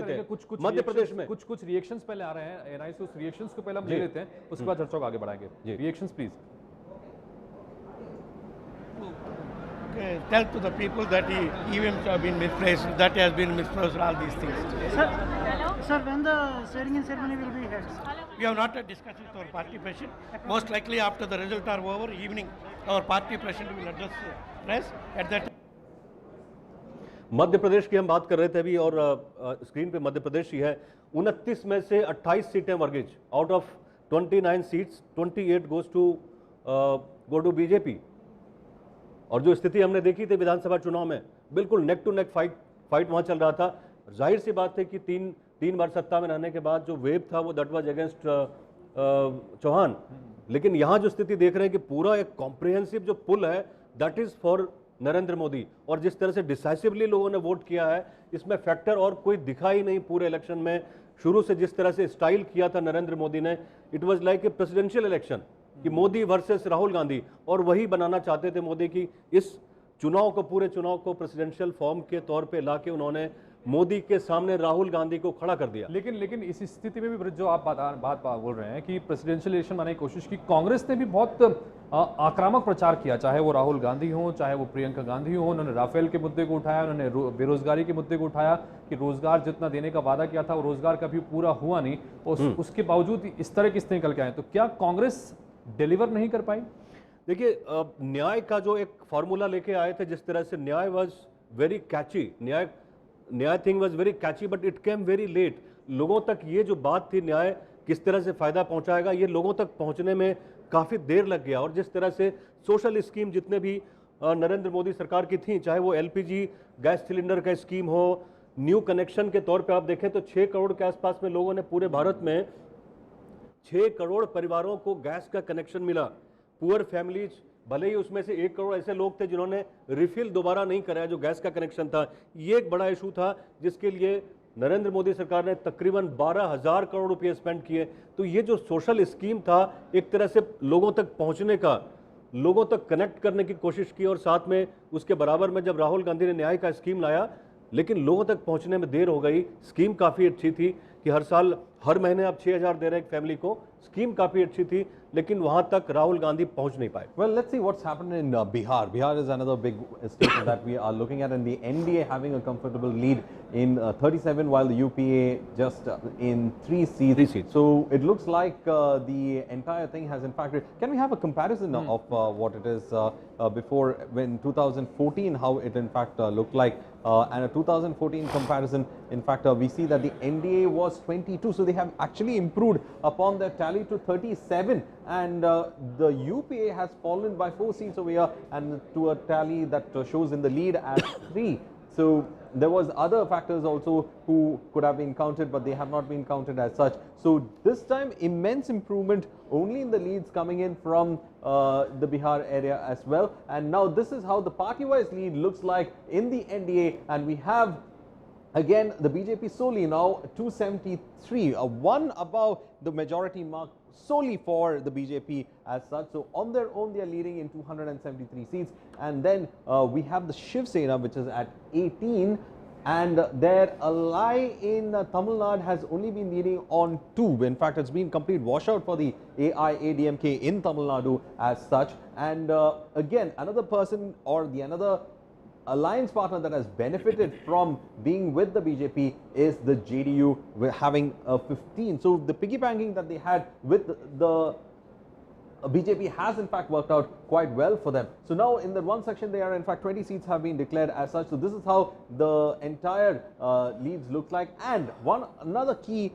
कुछ मध्य प्रदेश में कुछ रिएक्शंस पहले आ रहे हैं एनआई से, उस रिएक्शंस को पहले हम ले लेते हैं, उसके बाद चर्चा को आगे बढ़ाएंगे। Reactions please. Tell to the people that the EVMs have been misplaced, that has been misplaced, all these things. Sir, when the swearing-in ceremony will be held? We have not discussed with our party president. Most likely after the results are over, evening, our party president will address the press at that time. Madhya Pradesh की हम बात कर रहे थे अभी, और screen पे मध्य प्रदेश ही है। 29 में से 28 सीटें वर्गिज, out of 29 seats 28 goes to BJP. और जो स्थिति हमने देखी थी विधानसभा चुनाव में, बिल्कुल नेक टू नेक फाइट वहां चल रहा था। जाहिर सी बात है कि तीन बार सत्ता में रहने के बाद जो वेव था वो दैट वाज अगेंस्ट चौहान। लेकिन यहां जो स्थिति देख रहे हैं कि पूरा एक कॉम्प्रिहेंसिव जो पुल है that is for Narendra Modi, और जिस तरह से डिसाइसिवली लोगों ने वोट किया है, इसमें फैक्टर और कोई दिखा ही नहीं पूरे इलेक्शन में। शुरू से जिस तरह से स्टाइल किया था नरेंद्र मोदी ने, it was like a presidential election कि मोदी वर्सेस राहुल गांधी, और वही बनाना चाहते थे मोदी की इस चुनाव को, पूरे चुनाव को प्रेसिडेंशियल फॉर्म के तौर पे लाके उन्होंने मोदी के सामने राहुल गांधी को खड़ा कर दिया। लेकिन इस स्थिति में भी जो आप बात बोल रहे हैं कि प्रेसिडेंशियल इलेक्शन बनाने की कोशिश की, कांग्रेस ने भी बहुत आक्रामक प्रचार किया, चाहे वो राहुल गांधी हो, चाहे वो प्रियंका गांधी हो। उन्होंने राफेल के मुद्दे को उठाया, उन्होंने बेरोजगारी के मुद्दे को उठाया कि रोजगार जितना देने का वादा किया था वो रोजगार कभी पूरा हुआ नहीं, उसके बावजूद इस तरह किस निकल के आए। तो क्या कांग्रेस डिलीवर नहीं कर पाई? देखिए, न्याय का जो एक फॉर्मूला लेके आए थे, जिस तरह से न्याय was very catchy, nice thing was very catchy, but it came very late. लोगों तक ये जो बात थी न्याय किस तरह से फायदा पहुंचाएगा, ये लोगों तक पहुंचने में काफी देर लग गया। और जिस तरह से सोशल स्कीम जितने भी नरेंद्र मोदी सरकार की थी, चाहे वो एलपीजी गैस सिलेंडर का स्कीम हो, न्यू कनेक्शन के तौर पे आप देखें तो 6 करोड़ के आसपास में लोगों ने, पूरे भारत में 6 करोड़ परिवारों को गैस का कनेक्शन मिला। पुअर फैमिलीज, भले ही उसमें से 1 करोड़ ऐसे लोग थे जिन्होंने रिफिल दोबारा नहीं कराया जो गैस का कनेक्शन था। ये एक बड़ा इशू था जिसके लिए नरेंद्र मोदी सरकार ने तकरीबन 12,000 करोड़ रुपए स्पेंड किए। तो ये जो सोशल स्कीम था, एक तरह से लोगों तक पहुंचने का, लोगों तक कनेक्ट करने की कोशिश की। और साथ में उसके बराबर में जब राहुल गांधी ने न्याय का स्कीम लाया, लेकिन लोगों तक पहुंचने में देर हो गई। स्कीम काफ़ी अच्छी थी कि हर साल हर महीने आप 6,000 दे रहे हैं एक फैमिली को, स्कीम काफ़ी अच्छी थी, लेकिन वहां तक राहुल गांधी पहुंच नहीं पाए। Well, let's see what's happened in Bihar. Bihar is another big state that we are looking at, and the NDA having a comfortable lead in 37, while the UPA just in 3 seats. 3 seats. So it looks like the entire thing has impacted. Can we have a comparison of what it is before, when 2014, how it in fact looked like, and a 2014 comparison? In fact, we see that the NDA was 22, so they have actually improved upon their tally to 37, and the UPA has fallen by 4 seats over here, and to a tally that shows in the lead at 3. So there was other factors also who could have been counted, but they have not been counted as such. So this time immense improvement only in the leads coming in from the Bihar area as well. And now this is how the party-wise lead looks like in the NDA, and we have again the BJP solely now 273, one above the majority mark solely for the BJP as such. So on their own they are leading in 273 seats, and then we have the Shiv Sena, which is at 18, and their ally in Tamil Nadu has only been leading on 2. In fact, it's been complete washout for the AIADMK in Tamil Nadu as such. And again, another person or another alliance partner that has benefited from being with the BJP is the JDU, having 15. So the piggy banking that they had with the BJP has in fact worked out quite well for them. So now in the one section they are in fact 20 seats have been declared as such. So this is how the entire leads look like. And another key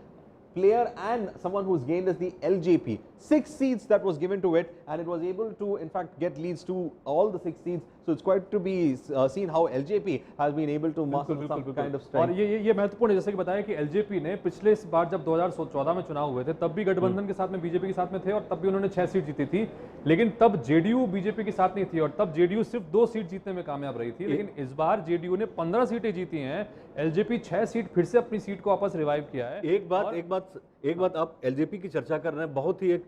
player and someone who's gained is the LJP. 6 seats that was given to it, and it was able to in fact get leads to all the 6 seats. So it's quite to be seen how LJP has been able to master some kind of strength. और ये महत्वपूर्ण है, जैसे कि बताया कि LJP ने पिछले बार जब 2014 में चुनाव हुए थे तब भी गठबंधन के साथ में बीजेपी के साथ में थे, और तब भी उन्होंने 6 सीट जीती थी। लेकिन तब जेडीयू बीजेपी के साथ नहीं थी, और तब जेडीयू सिर्फ 2 सीट जीतने में कामयाब रही थी। लेकिन इस बार जेडीयू ने 15 सीटें जीती हैं, LJP 6 सीट फिर से अपनी सीट को वापस रिवाइव किया है। एक बात आप LJP की चर्चा कर रहे हैं, बहुत ही एक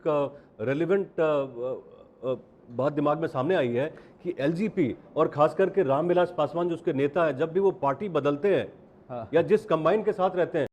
रेलिवेंट बात दिमाग में सामने आई है कि LJP और खास करके रामविलास पासवान जो उसके नेता है, जब भी वो पार्टी बदलते हैं या जिस कंबाइन के साथ रहते हैं,